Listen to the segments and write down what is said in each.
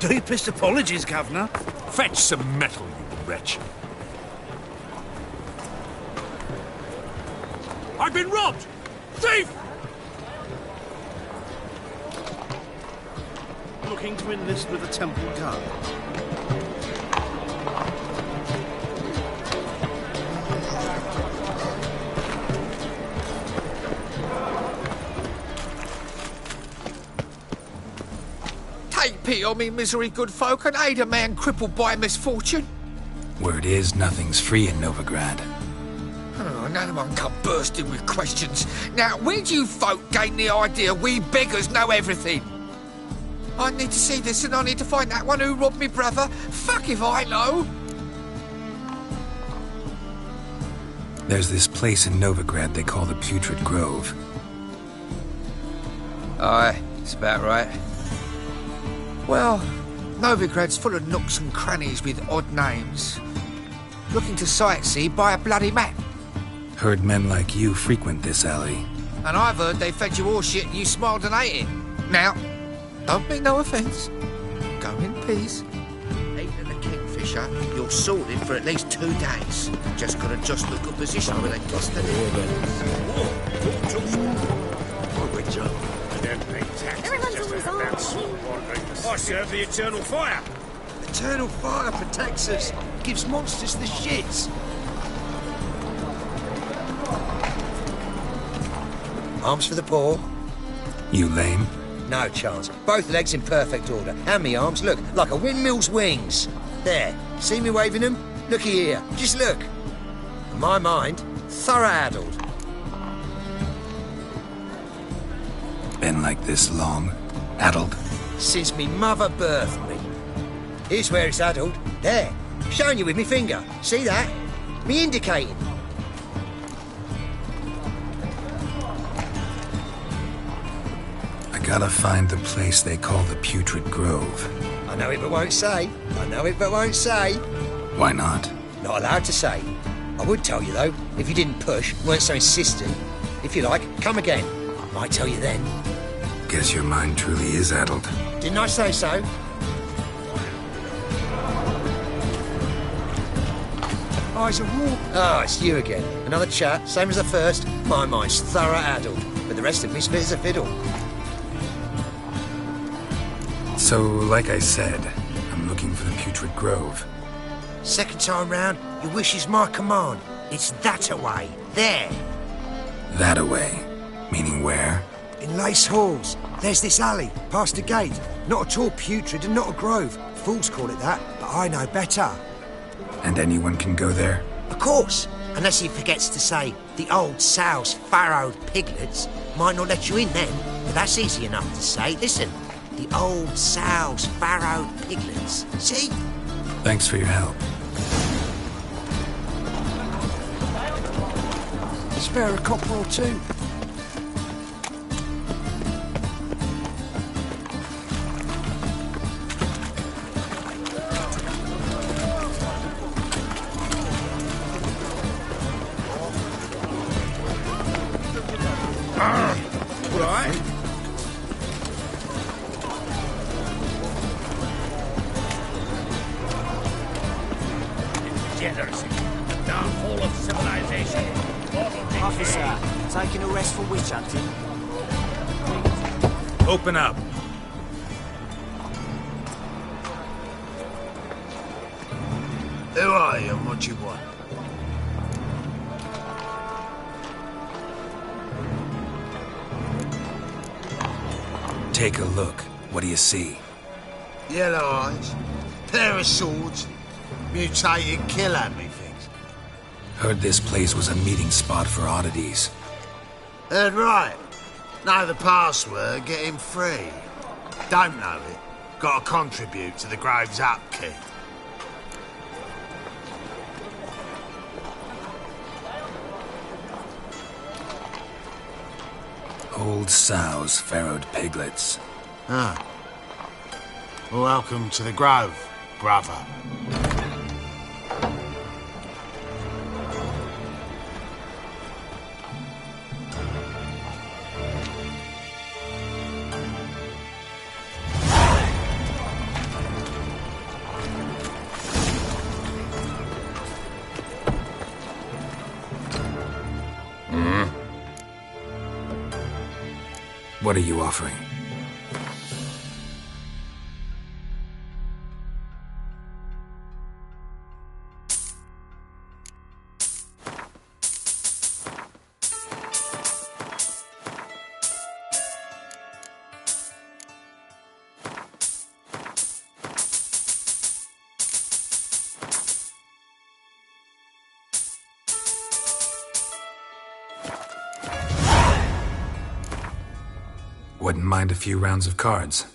Deepest apologies, Governor. Fetch some metal, you wretch. I've been robbed! Thief! Looking to enlist with the Temple Guard. Take pity on me, misery, good folk, and aid a man crippled by misfortune. Word is, nothing's free in Novigrad. Oh, another one come bursting with questions. Now, where do you folk gain the idea we beggars know everything? I need to see this, and I need to find that one who robbed me brother. Fuck if I know. There's this place in Novigrad they call the Putrid Grove. Aye, it's about right. Well, Novigrad's full of nooks and crannies with odd names. Looking to sightsee, buy a bloody map. Heard men like you frequent this alley. And I've heard they fed you horseshit and you smiled and ate it. Now, don't mean no offence. Go in peace. Eating the kingfisher, you're sorted for at least 2 days. Just gotta adjust the good position where they toss the I serve the eternal fire. Eternal fire protects us. Gives monsters the shits. Arms for the poor? You lame? No chance. Both legs in perfect order. And me arms, look, like a windmill's wings. There. See me waving them? Looky here. Just look. In my mind, thorough-addled. Been like this long? Addled? Since me mother birthed me. Here's where it's addled. There. Showing you with me finger. See that? Me indicating. I gotta find the place they call the Putrid Grove. I know it but won't say. I know it but won't say. Why not? Not allowed to say. I would tell you, though, if you didn't push, weren't so insistent. If you like, come again. Might tell you then. Guess your mind truly is addled. Didn't I say so? Eyes of war. Ah, it's you again. Another chat, same as the first. My mind's thorough-addled, but the rest of me spit as a fiddle. So, like I said, I'm looking for the Putrid Grove. Second time round, your wish is my command. It's that away. There. That away? Meaning where? In Lace Halls. There's this alley, past the gate. Not at all putrid and not a grove. Fools call it that, but I know better. And anyone can go there? Of course. Unless he forgets to say, the old sow's farrowed piglets might not let you in then. But that's easy enough to say. Listen. The old sow's farrowed piglets. See? Thanks for your help. Spare a copper or two. Right. Degeneracy. Downfall of civilization. Officer, taking a rest for witch hunting. Open up. Who are you and what do you want? Take a look. What do you see? Yellow eyes, pair of swords, mutated kill-at-me things. Heard this place was a meeting spot for oddities. Heard right. Know the password, get him free. Don't know it, gotta contribute to the Grove's upkeep. Old sows, farrowed piglets. Ah. Welcome to the Grove, brother. What are you offering? Wouldn't mind a few rounds of cards.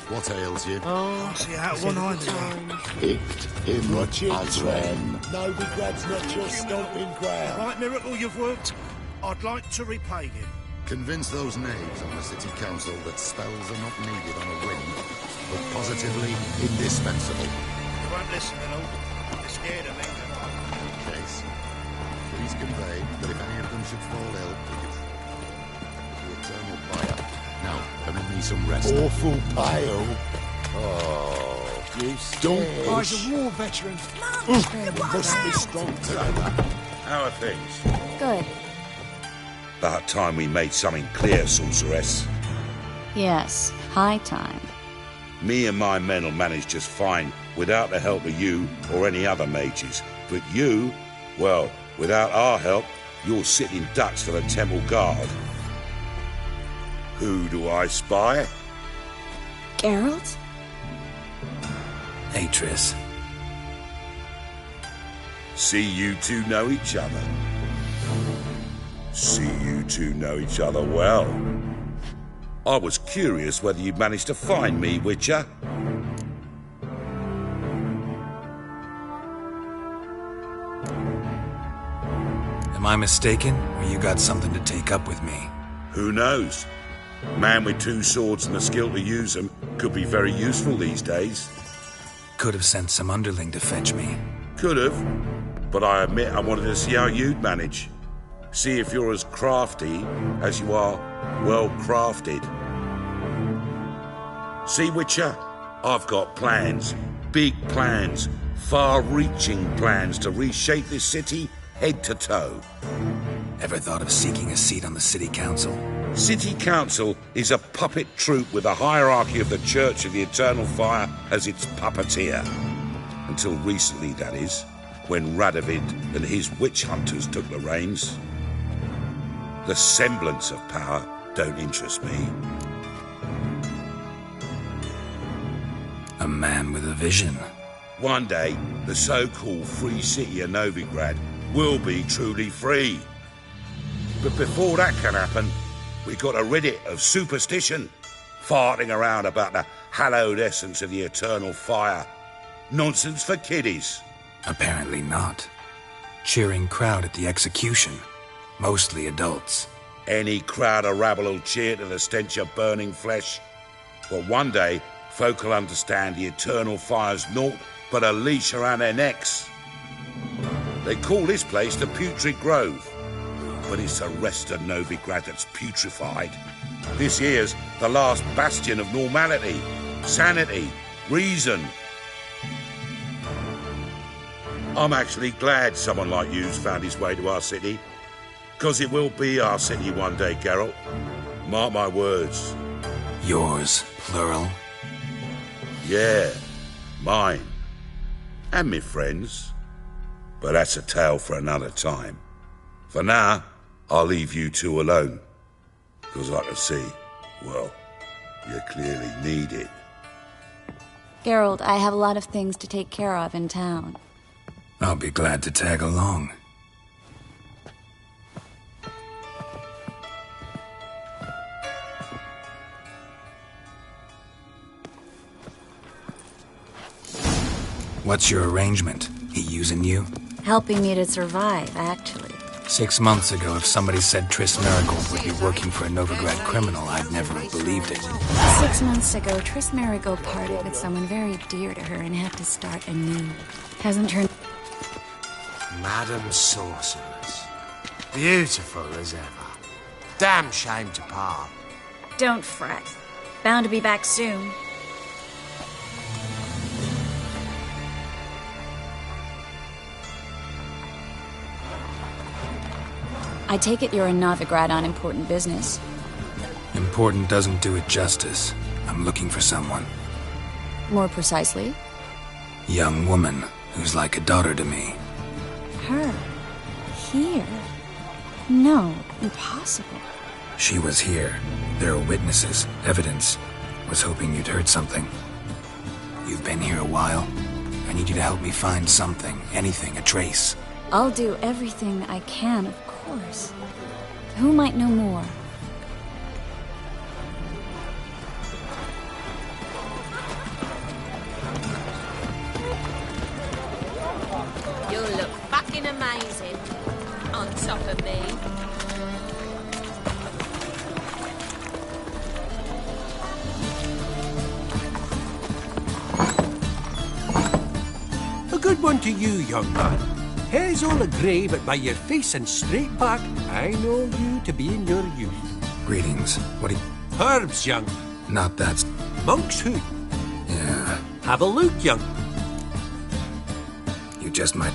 What ails you? See out one eye. Picked him as when. Novigrad's not your stomping ground. Right miracle you've worked. I'd like to repay you. Convince those knaves on the city council that spells are not needed on a whim, but positively indispensable. You won't listen, Bill. You're scared of me. Case, please convey that if any of them should fall ill, the eternal fire. Now, permit me some rest. Awful pale. Oh, you don't He's a war veteran. must be strong together. How are things? Good. About time we made something clear, sorceress. Yes, high time. Me and my men will manage just fine without the help of you or any other mages. But you, well, without our help, you're sitting ducks for the temple guard. Who do I spy? Geralt? Hey, Triss. See you two know each other. See you two know each other well. I was curious whether you'd managed to find me, Witcher. Am I mistaken, or you got something to take up with me? Who knows? A man with two swords and the skill to use them could be very useful these days. Could have sent some underling to fetch me. Could have, but I admit I wanted to see how you'd manage. See if you're as crafty as you are well-crafted. See, Witcher, I've got plans. Big plans. Far-reaching plans to reshape this city head to toe. Ever thought of seeking a seat on the city council? City Council is a puppet troupe with a hierarchy of the Church of the Eternal Fire as its puppeteer. Until recently, that is, when Radovid and his witch hunters took the reins. The semblance of power don't interest me. A man with a vision. One day, the so-called free city of Novigrad will be truly free. But before that can happen, we got to rid it of superstition, farting around about the hallowed essence of the eternal fire. Nonsense for kiddies. Apparently not. Cheering crowd at the execution. Mostly adults. Any crowd of rabble will cheer to the stench of burning flesh. But one day, folk will understand the eternal fire's naught but a leash around their necks. They call this place the Putrid Grove, but it's the rest of Novigrad that's putrefied. This here's the last bastion of normality, sanity, reason. I'm actually glad someone like you's found his way to our city, because it will be our city one day, Geralt. Mark my words. Yours, plural. Yeah, mine. And me friends. But that's a tale for another time. For now, I'll leave you two alone. Because I can see, well, you clearly need it. Geralt, I have a lot of things to take care of in town. I'll be glad to tag along. What's your arrangement? He using you? Helping me to survive, actually. 6 months ago, if somebody said Triss Marigold would be working for a Novigrad criminal, I'd never have believed it. 6 months ago, Triss Marigold parted with someone very dear to her and had to start anew. Hasn't turned... Madam Sorceress. Beautiful as ever. Damn shame to part. Don't fret. Bound to be back soon. I take it you're in Novigrad on important business. Important doesn't do it justice. I'm looking for someone. More precisely? Young woman who's like a daughter to me. Her? Here? No, impossible. She was here. There are witnesses, evidence. Was hoping you'd heard something. You've been here a while. I need you to help me find something, anything, a trace. I'll do everything I can, of course. Who might know more? to you, young man. Hair's all a-grey, but by your face and straight back, I know you to be in your youth. Greetings. What do you... Herbs, young. Not that... Monk's hood. Yeah. Have a look, young. You just might...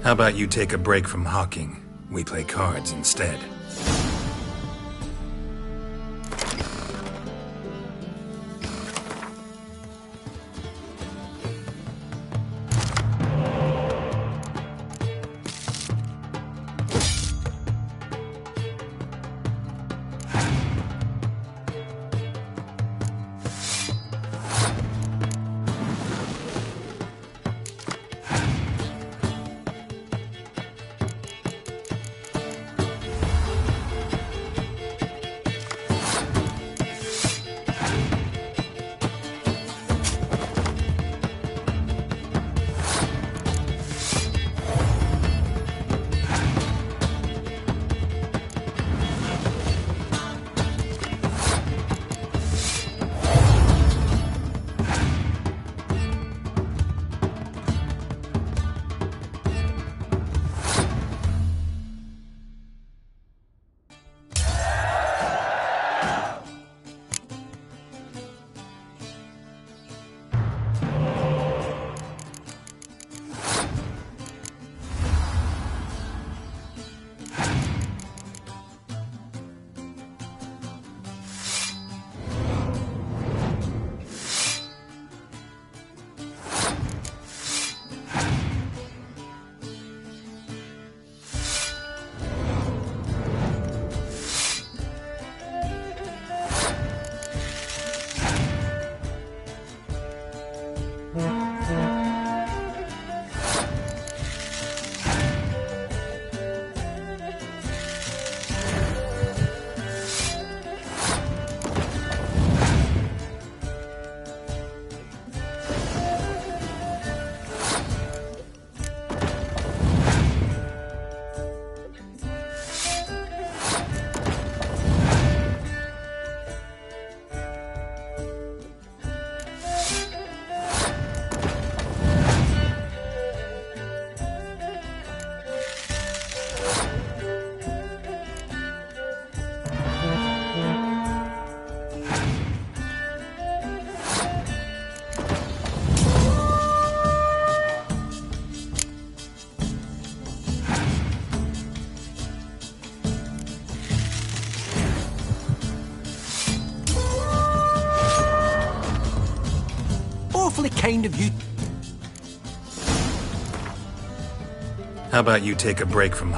How about you take a break from hawking? We play cards instead. Awfully kind of you. How about you take a break from...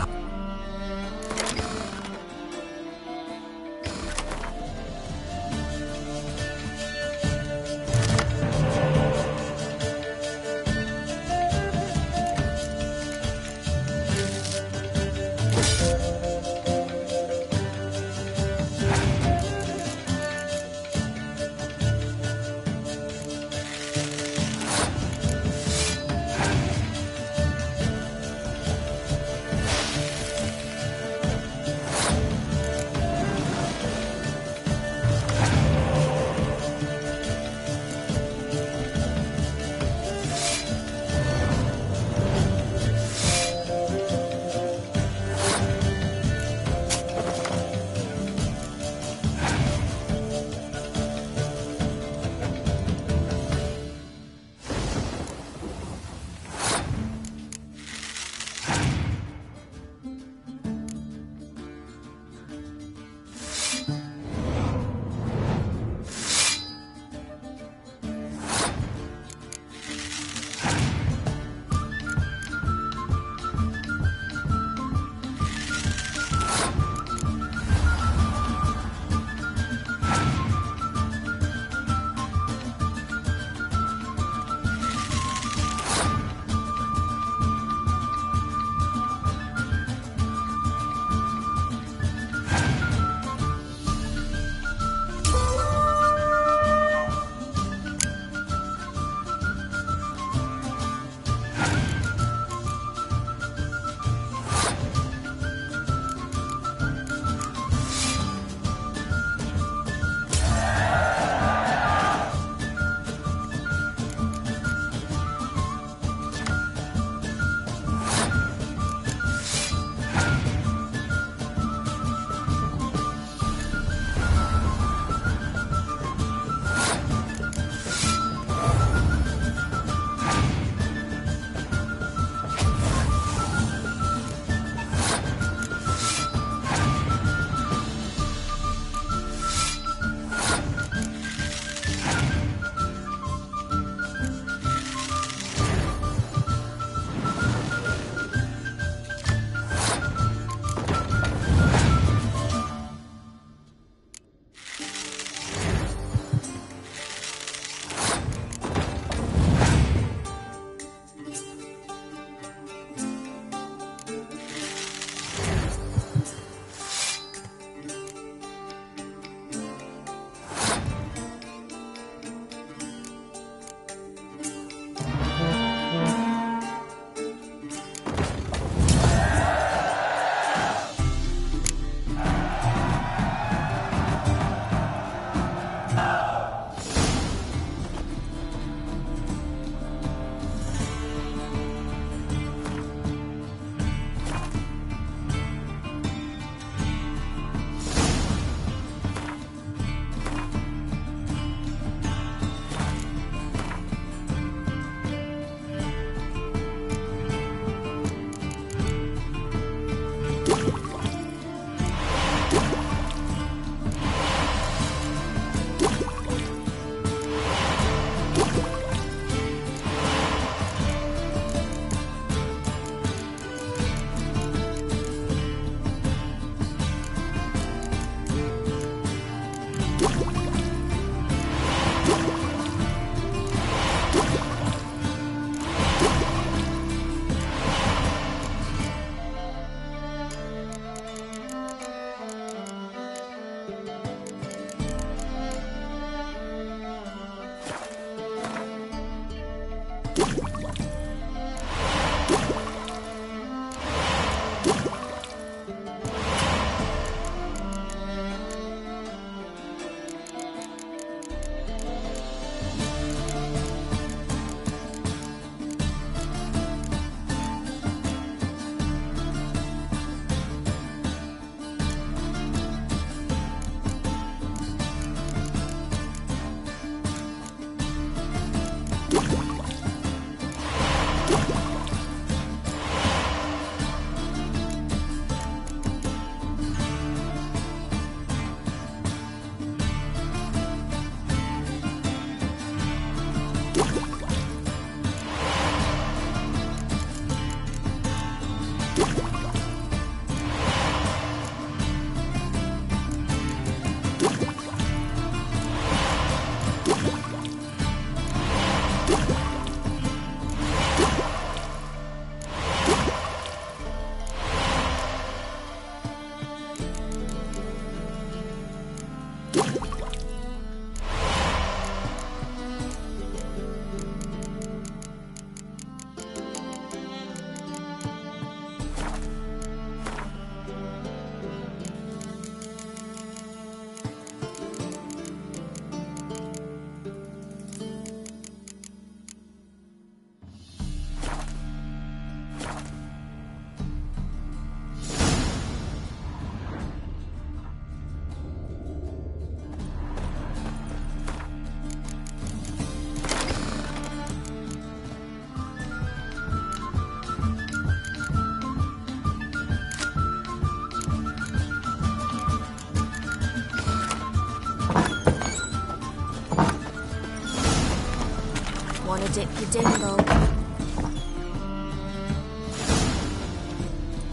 Want to dip your dingle?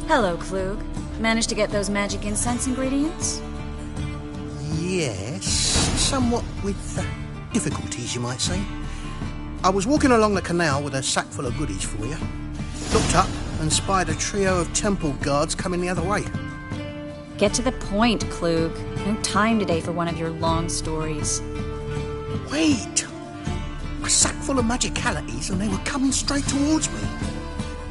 Hello, Klug. Managed to get those magic incense ingredients? Yes, somewhat with difficulties, you might say. I was walking along the canal with a sack full of goodies for you. Looked up and spied a trio of temple guards coming the other way. Get to the point, Klug. No time today for one of your long stories. Wait! A sack full of magicalities and they were coming straight towards me.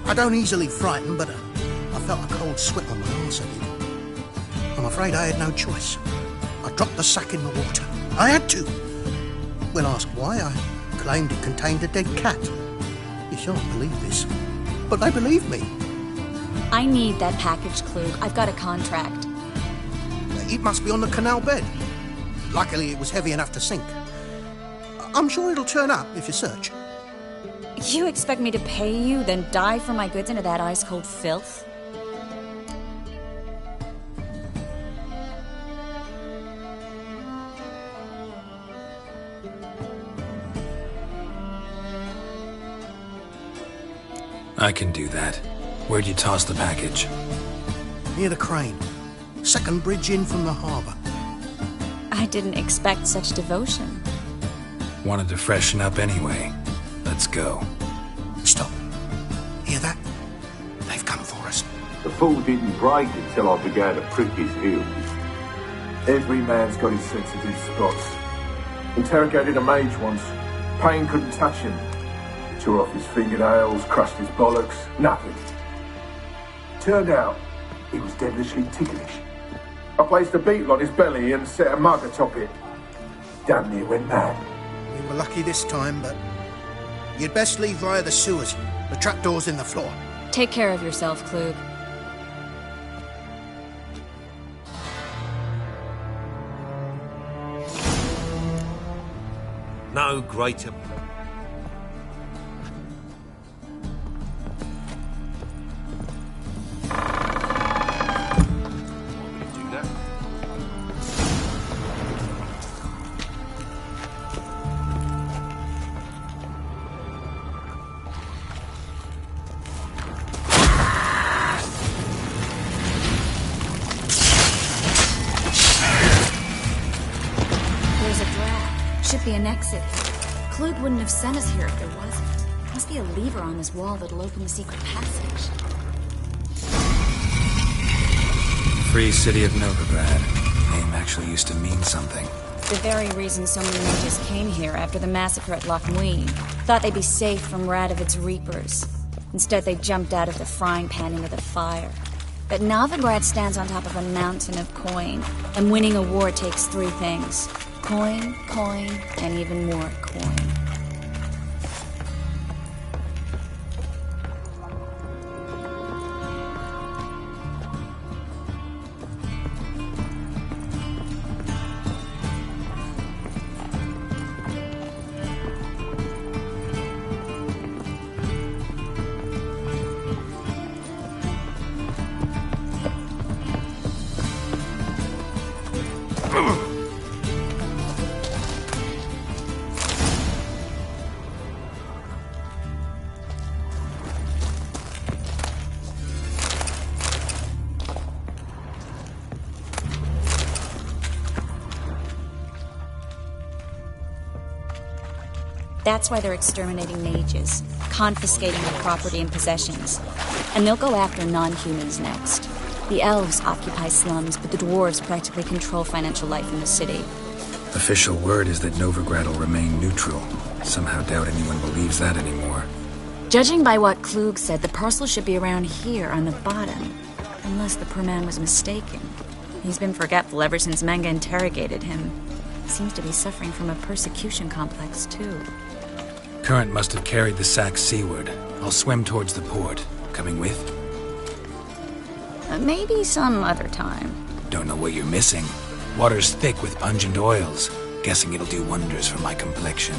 I don't easily frighten, but I felt a cold sweat on my arse, I did. I'm afraid I had no choice. I dropped the sack in the water. I had to. When asked why, I claimed it contained a dead cat. You shan't believe this, but they believed me. I need that package, Klug. I've got a contract. It must be on the canal bed. Luckily, it was heavy enough to sink. I'm sure it'll turn up if you search. You expect me to pay you, then dive for my goods into that ice-cold filth? I can do that. Where'd you toss the package? Near the crane. Second bridge in from the harbour. I didn't expect such devotion. Wanted to freshen up anyway. Let's go. Stop. Hear that? They've come for us. The fool didn't break until I began to prick his heels. Every man's got his sensitive spots. Interrogated a mage once. Pain couldn't touch him. Tore off his fingernails, crushed his bollocks, nothing. Turned out, he was devilishly ticklish. I placed a beetle on his belly and set a mug atop it. Damn near went mad. We were lucky this time, but you'd best leave via the sewers. The trapdoor's in the floor. Take care of yourself, Klug. No greater... Should be an exit. Klug wouldn't have sent us here if there wasn't. Must be a lever on this wall that'll open the secret passage. Free City of Novigrad. Name actually used to mean something. The very reason so many mages came here after the massacre at Loch Muin. Thought they'd be safe from Radovid's reapers. Instead, they jumped out of the frying pan into the fire. But Novigrad stands on top of a mountain of coin, and winning a war takes three things. Coin, coin, and even more coin. That's why they're exterminating mages, confiscating their property and possessions. And they'll go after non-humans next. The elves occupy slums, but the dwarves practically control financial life in the city. Official word is that Novigrad will remain neutral. Somehow doubt anyone believes that anymore. Judging by what Klug said, the parcel should be around here on the bottom. Unless the poor man was mistaken. He's been forgetful ever since Manga interrogated him. Seems to be suffering from a persecution complex, too. Current must have carried the sack seaward. I'll swim towards the port. Coming with? Maybe some other time. Don't know what you're missing. Water's thick with pungent oils. Guessing it'll do wonders for my complexion.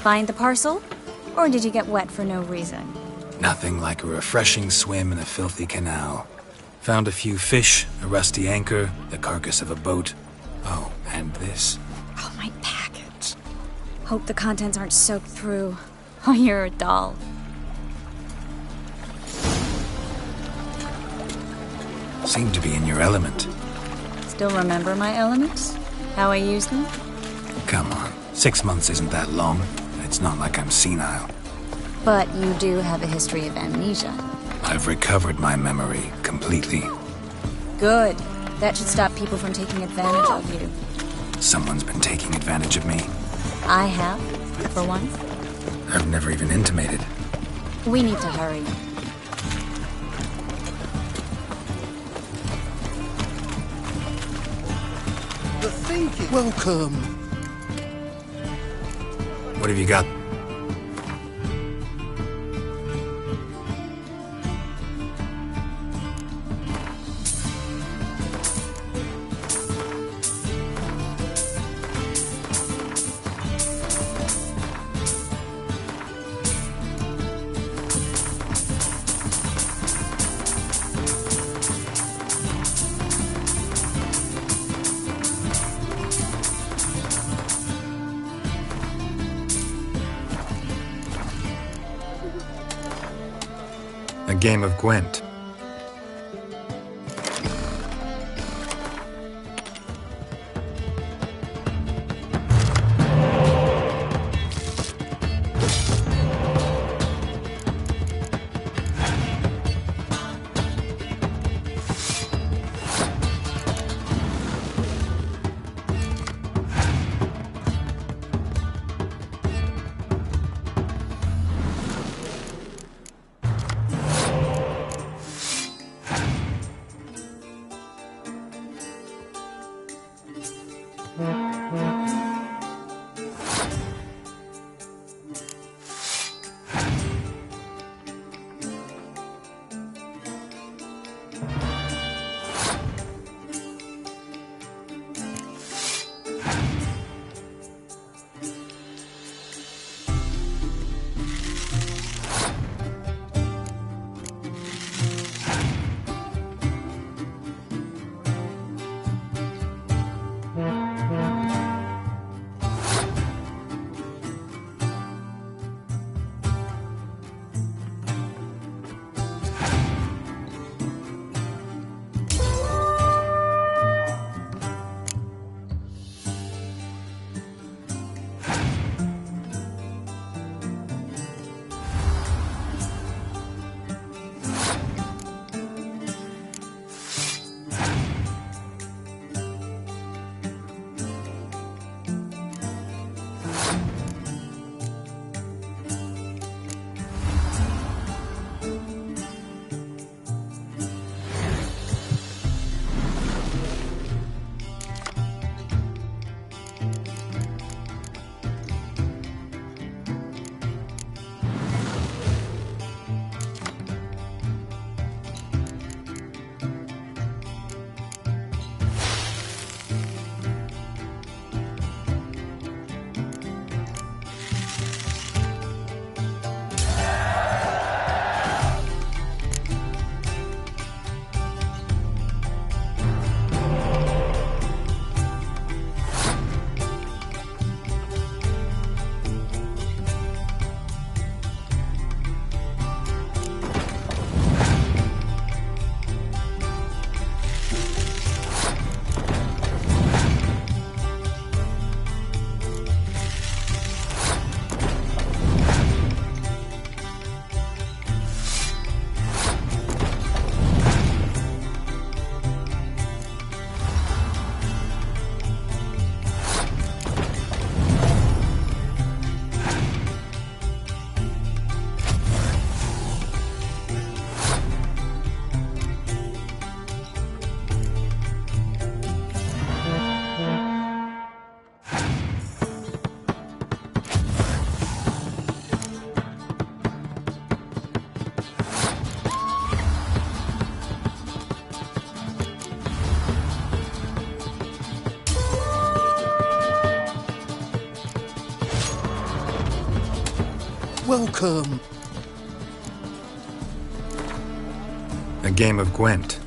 find the parcel? Or did you get wet for no reason? Nothing like a refreshing swim in a filthy canal. Found a few fish, a rusty anchor, the carcass of a boat. Oh, and this. Oh, my package. Hope the contents aren't soaked through. Oh, you're a doll. Seem to be in your element. Still remember my elements? How I used them? Come on, 6 months isn't that long. It's not like I'm senile. But you do have a history of amnesia. I've recovered my memory completely. Good. That should stop people from taking advantage of you. Someone's been taking advantage of me. I have, for once. I've never even intimated. We need to hurry. The thinking. Welcome. What have you got? A game of Gwent. welcome. A game of Gwent.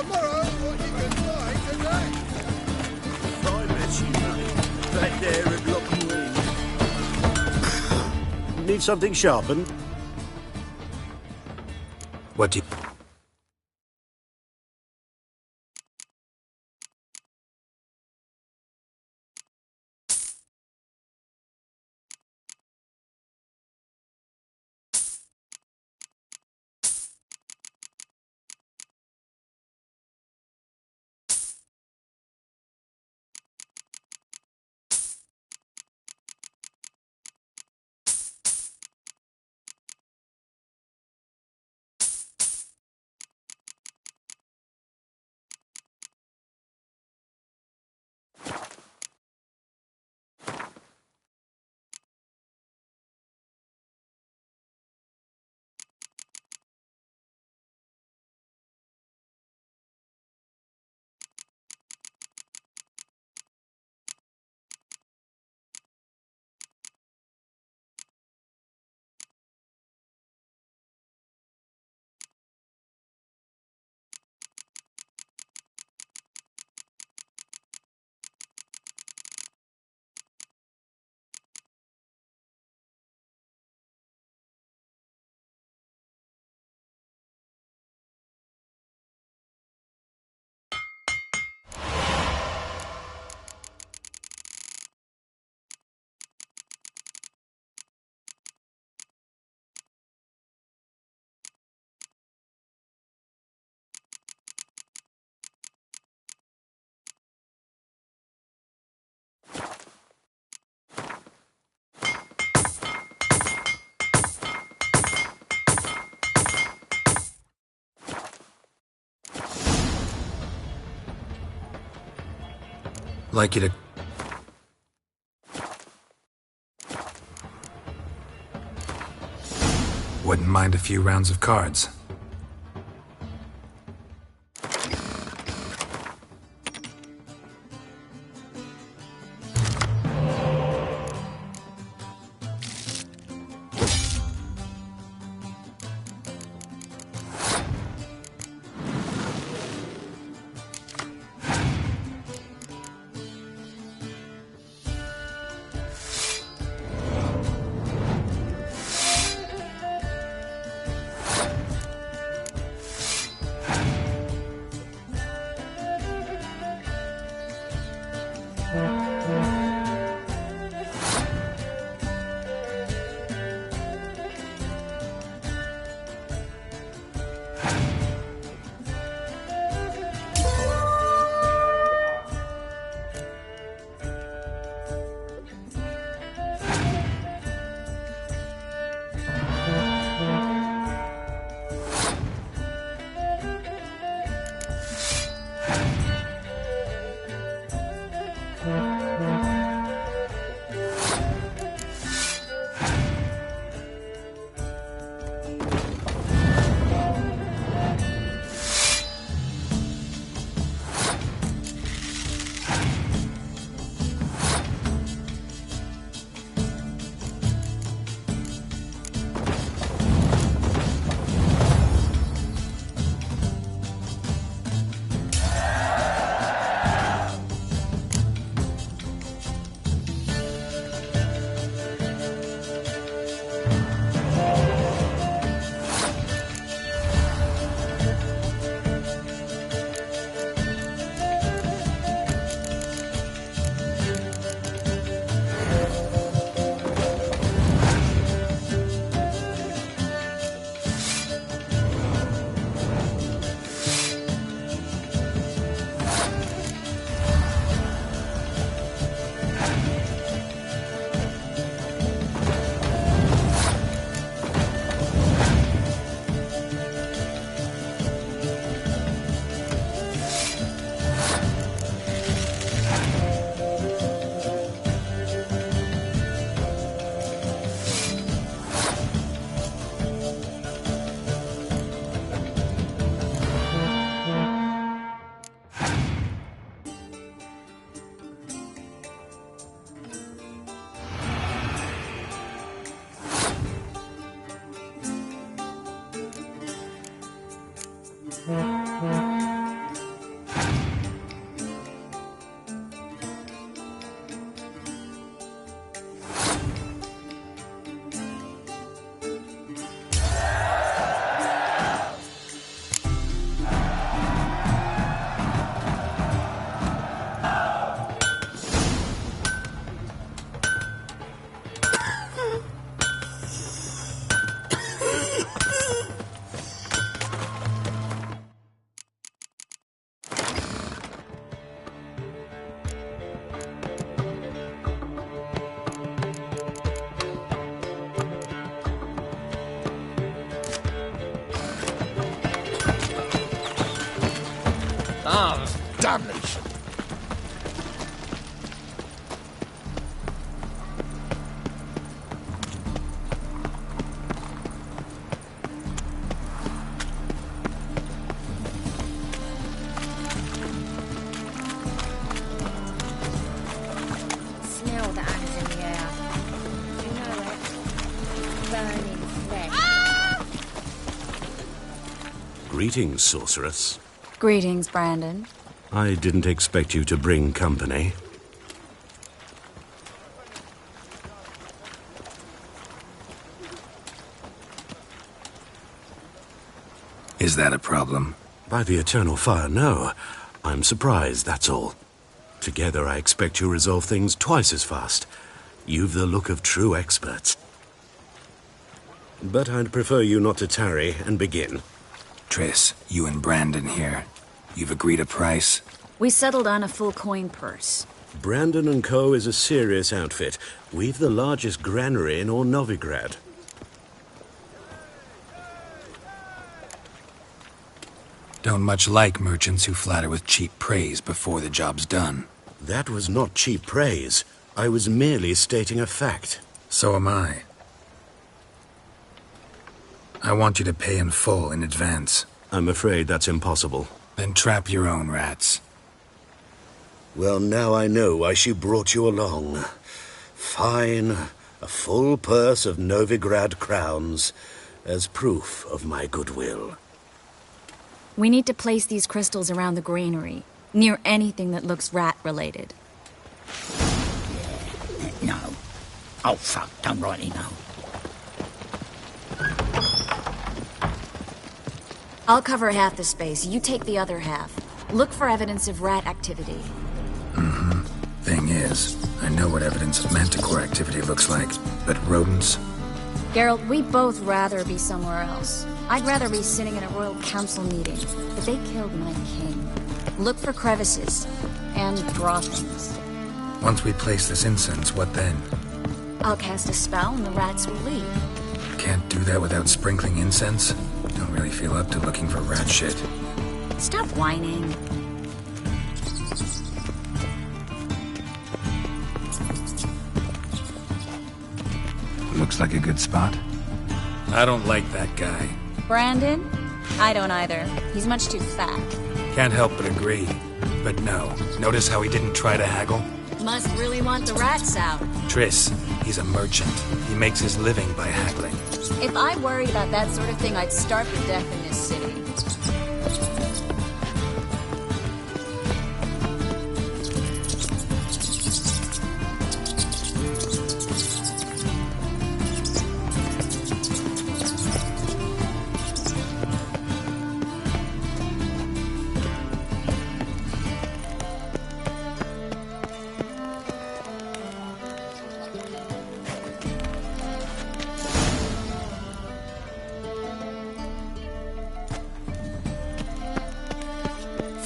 tomorrow what you can buy today. I bet you money. That there at Lock Need something sharpened? What do you... Like you to... Wouldn't mind a few rounds of cards. Damnation! Smell the atoms in the air. You know it. Burning flesh. Greetings, sorceress. Greetings, Brandon. I didn't expect you to bring company. Is that a problem? By the eternal fire, no. I'm surprised, that's all. Together, I expect you resolve things twice as fast. You've the look of true experts. But I'd prefer you not to tarry and begin. Triss, you and Brandon here. You've agreed a price? We settled on a full coin purse. Brandon & Co. is a serious outfit. We've the largest granary in all Novigrad. Don't much like merchants who flatter with cheap praise before the job's done. That was not cheap praise. I was merely stating a fact. So am I. I want you to pay in full in advance. I'm afraid that's impossible. Then trap your own rats. Well, now I know why she brought you along. Fine. A full purse of Novigrad crowns as proof of my goodwill. We need to place these crystals around the granary, near anything that looks rat-related. No. Oh, fuck, don't rightly know. I'll cover half the space, you take the other half. Look for evidence of rat activity. Mm-hmm. Thing is, I know what evidence of manticore activity looks like, but rodents? Geralt, we'd both rather be somewhere else. I'd rather be sitting in a royal council meeting, but they killed my king. Look for crevices, and draw things. Once we place this incense, what then? I'll cast a spell and the rats will leave. Can't do that without sprinkling incense? Don't really feel up to looking for rat shit. Stop whining. Looks like a good spot. I don't like that guy. Brandon? I don't either. He's much too fat. Can't help but agree. But no. Notice how he didn't try to haggle? Must really want the rats out. Triss, he's a merchant. He makes his living by haggling. If I worried about that sort of thing, I'd starve to death in this city.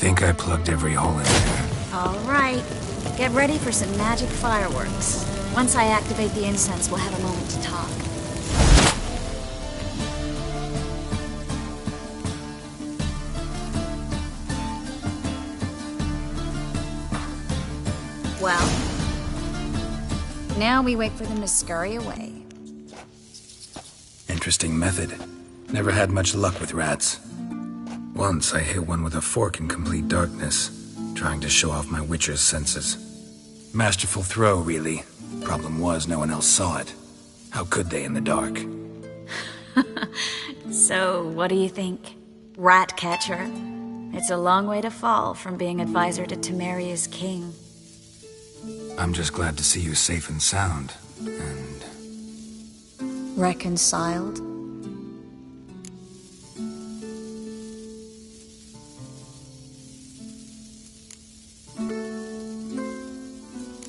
Think I plugged every hole in there. All right. Get ready for some magic fireworks. Once I activate the incense, we'll have a moment to talk. Well, now we wait for them to scurry away. Interesting method. Never had much luck with rats. Once I hit one with a fork in complete darkness, trying to show off my witcher's senses. Masterful throw, really. Problem was, no one else saw it. How could they in the dark? So, what do you think? Rat catcher? It's a long way to fall from being advisor to Temeria's king. I'm just glad to see you safe and sound, and... Reconciled?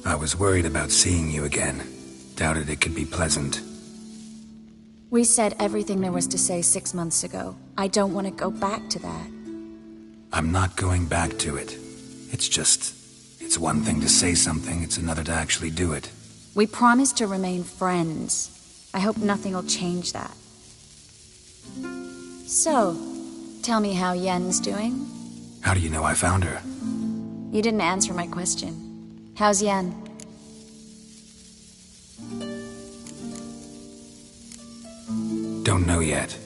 I was worried about seeing you again. Doubted it could be pleasant. We said everything there was to say 6 months ago. I don't want to go back to that. I'm not going back to it. It's just... It's one thing to say something, it's another to actually do it. We promised to remain friends. I hope nothing will change that. So, tell me how Yen's doing? How do you know I found her? You didn't answer my question. How's Yen? Don't know yet.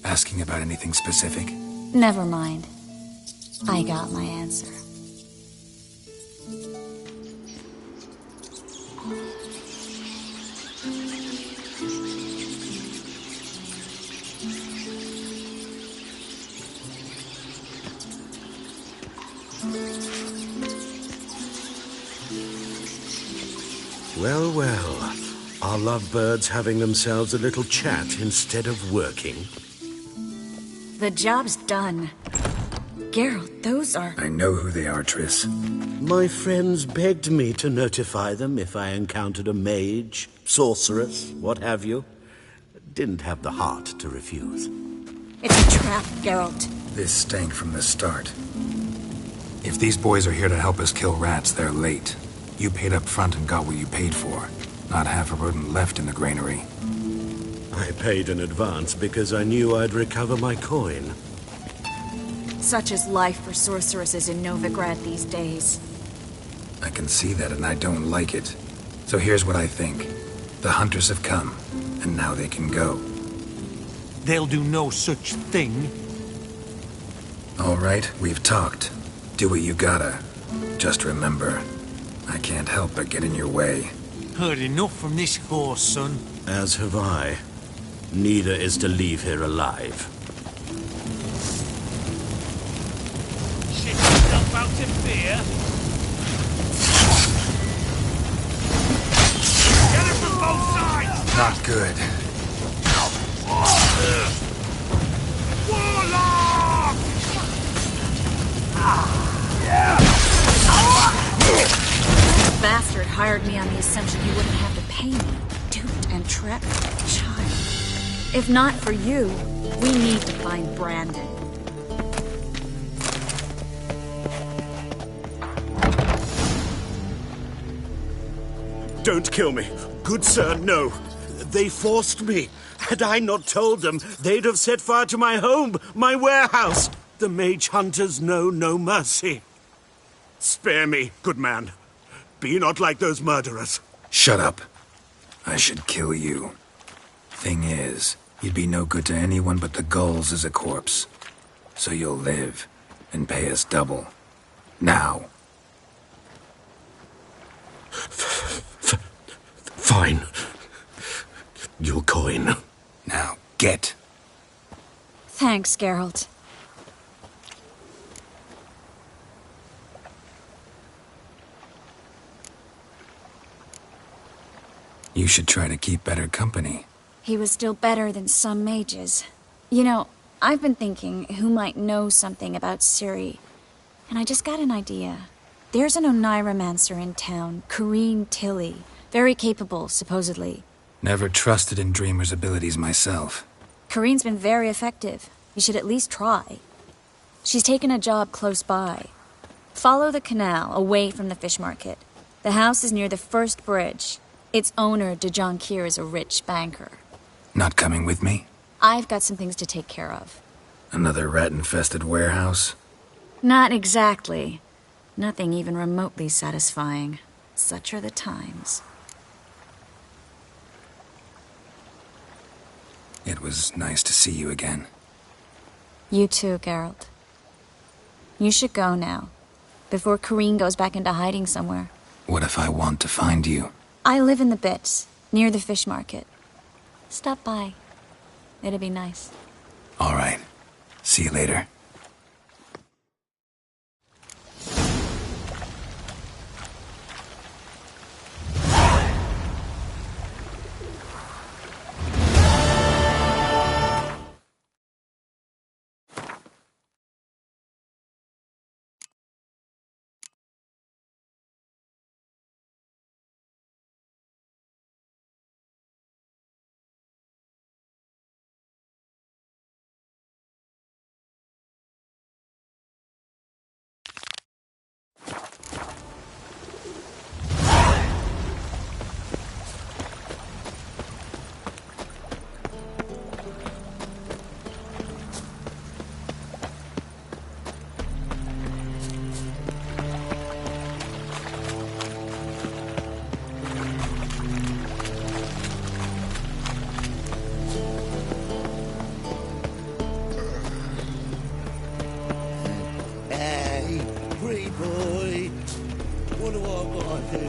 Asking about anything specific? Never mind. I got my answer. Well, well. Are lovebirds having themselves a little chat instead of working? The job's done. Geralt, those are... I know who they are, Triss. My friends begged me to notify them if I encountered a mage, sorceress, what have you. Didn't have the heart to refuse. It's a trap, Geralt. This stank from the start. If these boys are here to help us kill rats, they're late. You paid up front and got what you paid for. Not half a rodent left in the granary. I paid in advance because I knew I'd recover my coin. Such is life for sorceresses in Novigrad these days. I can see that, and I don't like it. So here's what I think. The hunters have come, and now they can go. They'll do no such thing. All right, we've talked. Do what you gotta. Just remember, I can't help but get in your way. Heard enough from this horse, son. As have I. Neither is to leave here alive. Shit yourself out in fear. Get it from both sides! Not good. Warlock! That bastard hired me on the assumption he wouldn't have to pay me. Duped and trapped like a child. If not for you, we need to find Brandon. Don't kill me. Good sir, no. They forced me. Had I not told them, they'd have set fire to my home, my warehouse. The mage hunters know no mercy. Spare me, good man. Be not like those murderers. Shut up. I should kill you. Thing is, you'd be no good to anyone but the gulls as a corpse. So you'll live and pay us double. Now. Fine. Your coin. Now, get. Thanks, Geralt. You should try to keep better company. He was still better than some mages. You know, I've been thinking who might know something about Ciri. And I just got an idea. There's an Oneiromancer in town, Corrine Tilly. Very capable, supposedly. Never trusted in Dreamer's abilities myself. Corrine's been very effective. You should at least try. She's taken a job close by. Follow the canal, away from the fish market. The house is near the first bridge. Its owner, Dejan Kier, is a rich banker. Not coming with me? I've got some things to take care of. Another rat-infested warehouse? Not exactly. Nothing even remotely satisfying. Such are the times. It was nice to see you again. You too, Geralt. You should go now, before Corrine goes back into hiding somewhere. What if I want to find you? I live in the Bits, near the fish market. Stop by. It'd be nice. All right. See you later. Hey, pretty boy. Wonder what I've got to do.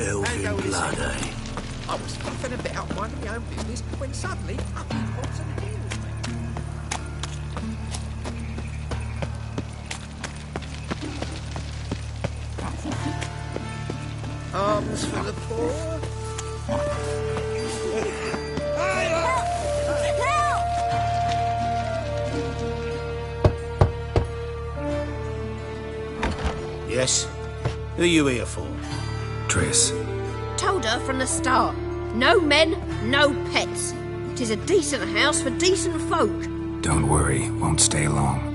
Elfin blood, eh? I was puffing about minding my own business when suddenly up he pops and heals me. Arms for the poor. Yes? Who are you here for? Triss. Told her from the start. No men, no pets. 'Tis a decent house for decent folk. Don't worry, won't stay long.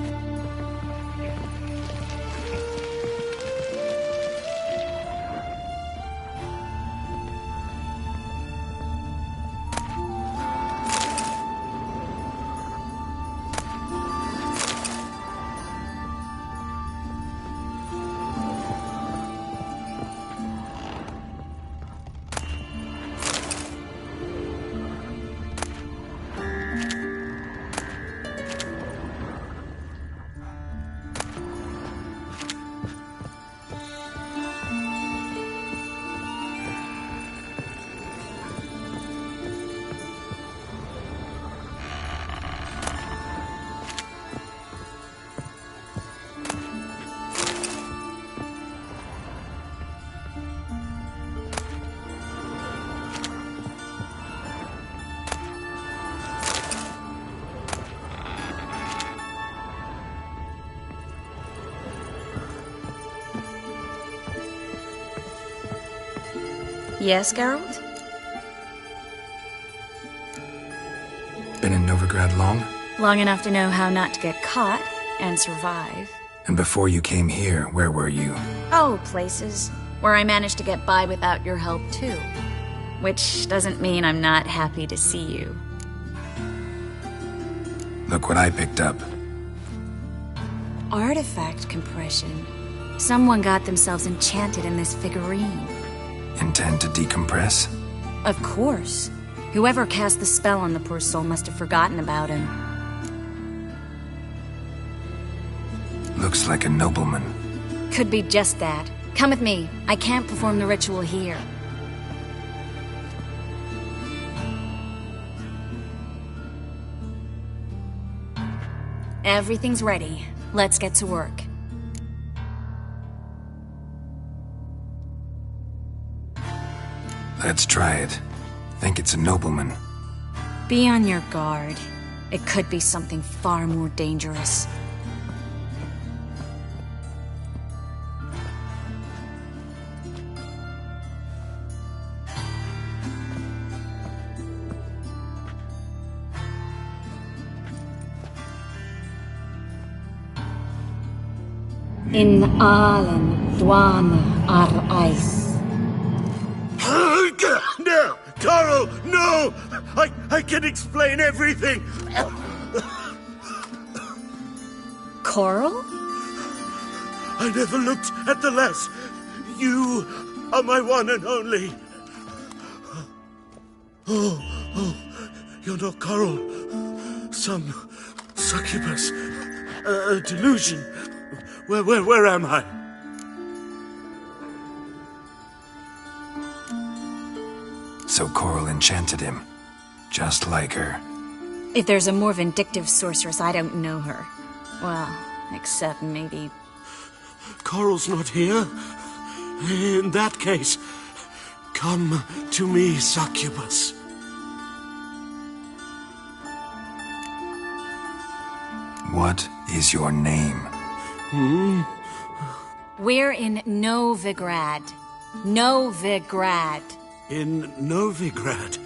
Yes, Geralt? Been in Novigrad long? Long enough to know how not to get caught and survive. And before you came here, where were you? Oh, places where I managed to get by without your help, too. Which doesn't mean I'm not happy to see you. Look what I picked up. Artifact compression. Someone got themselves enchanted in this figurine. Intend to decompress? Of course. Whoever cast the spell on the poor soul must have forgotten about him. Looks like a nobleman. Could be just that. Come with me. I can't perform the ritual here. Everything's ready. Let's get to work. Let's try it. Think it's a nobleman. Be on your guard. It could be something far more dangerous. In Allen, Dwana, ar Ice. No! Coral, no! I can explain everything! Coral? I never looked at the lass. You are my one and only. Oh, you're not Coral. Some succubus. A delusion. Where am I? So Coral enchanted him. Just like her. If there's a more vindictive sorceress, I don't know her. Well, except maybe... Coral's not here? In that case, come to me, succubus. What is your name? We're in Novigrad. Novigrad. In Novigrad?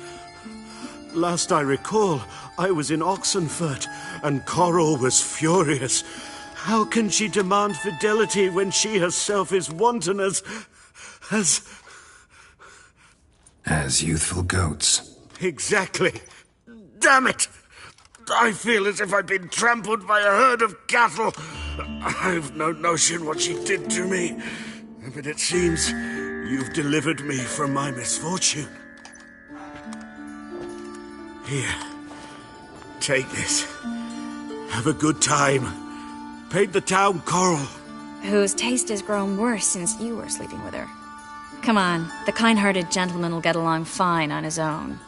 Last I recall, I was in Oxenfurt, and Coral was furious. How can she demand fidelity when she herself is wanton as youthful goats. Exactly. Damn it! I feel as if I've been trampled by a herd of cattle. I've no notion what she did to me, but it seems you've delivered me from my misfortune. Here, take this. Have a good time. Paint the town Coral. Whose taste has grown worse since you were sleeping with her. Come on, the kind-hearted gentleman will get along fine on his own.